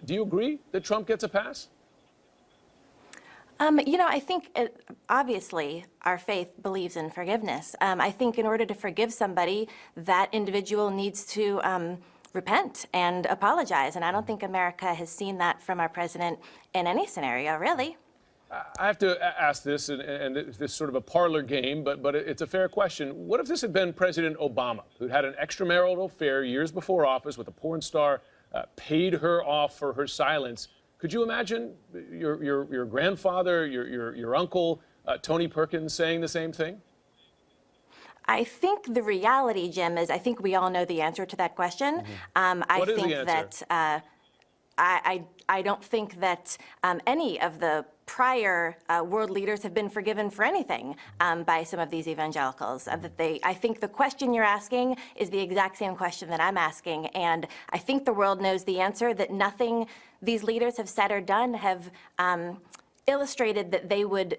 Do you agree that Trump gets a pass? I think obviously our faith believes in forgiveness. I think in order to forgive somebody, that individual needs to repent and apologize. And I don't think America has seen that from our president in any scenario, really. I have to ask this, and this is sort of a parlor game, but it's a fair question. What if this had been President Obama, who'd had an extramarital affair years before office with a porn star, paid her off for her silence? Could you imagine your grandfather, your uncle, Tony Perkins, saying the same thing? I think the reality, Jim, is I think we all know the answer to that question. What is the answer? I don't think that any of the prior world leaders have been forgiven for anything by some of these evangelicals. I think the question you're asking is the exact same question that I'm asking, and I think the world knows the answer, that nothing these leaders have said or done have illustrated that they would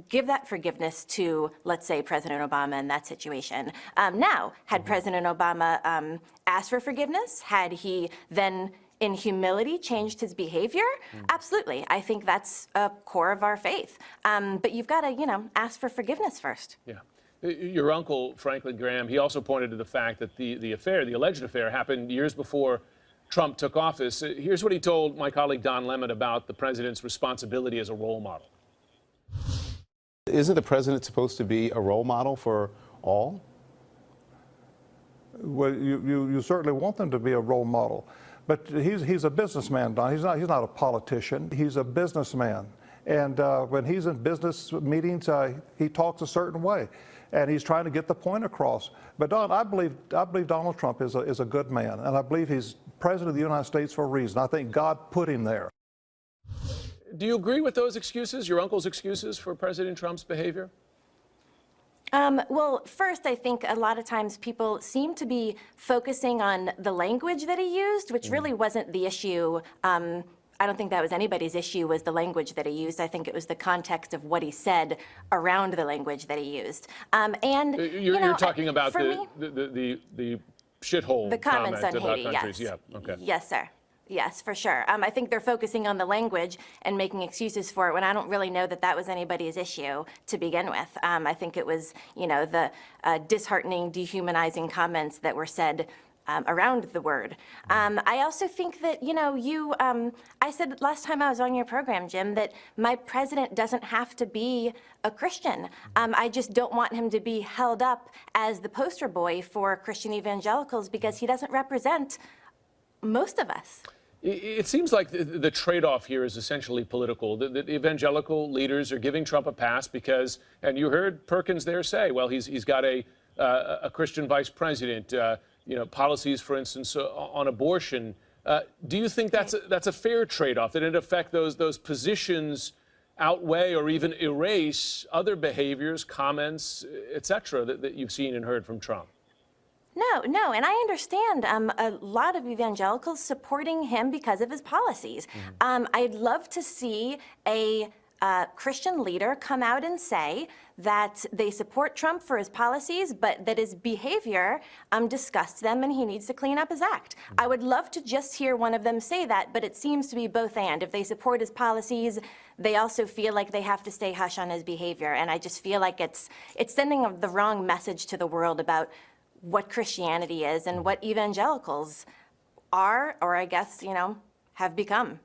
give that forgiveness to, let's say, President Obama in that situation. Now, had President Obama asked for forgiveness, had he then in humility changed his behavior? Absolutely. I think that's a core of our faith. But you've got to, ask for forgiveness first. Yeah. Your uncle, Franklin Graham, he also pointed to the fact that the affair, the alleged affair, happened years before Trump took office. Here's what he told my colleague Don Lemon about the president's responsibility as a role model. Isn't the president supposed to be a role model for all? Well, you certainly want them to be a role model. But he's a businessman, Don. He's not a politician. He's a businessman. And when he's in business meetings, he talks a certain way. And he's trying to get the point across. But Don, I believe Donald Trump is a good man. And I believe he's president of the United States for a reason. I think God put him there. Do you agree with those excuses, your uncle's excuses for President Trump's behavior? Well, first, I think a lot of times people seem to be focusing on the language that he used, which really wasn't the issue. I don't think that was anybody's issue, was the language that he used. I think it was the context of what he said around the language that he used. And you're talking about the shithole the comments on about Haiti, countries. yes. Yeah. Okay. Yes, sir. Yes, for sure. I think they're focusing on the language and making excuses for it when I don't really know that that was anybody's issue to begin with. I think it was, the disheartening, dehumanizing comments that were said around the word. I also think that, I said last time I was on your program, Jim, that my president doesn't have to be a Christian. I just don't want him to be held up as the poster boy for Christian evangelicals because he doesn't represent most of us. It seems like the trade-off here is essentially political. The evangelical leaders are giving Trump a pass because, and you heard Perkins there say, well, he's got a Christian vice president, policies, for instance, on abortion. Do you think that's a fair trade-off? That in effect those positions outweigh or even erase other behaviors, comments, et cetera, that you've seen and heard from Trump? No, and I understand a lot of evangelicals supporting him because of his policies. I'd love to see a Christian leader come out and say that they support Trump for his policies, but that his behavior disgusts them and he needs to clean up his act. I would love to just hear one of them say that, but it seems to be both and. If they support his policies, they also feel like they have to stay hush on his behavior, and I just feel like it's sending the wrong message to the world about what Christianity is and what evangelicals are, or I guess, have become.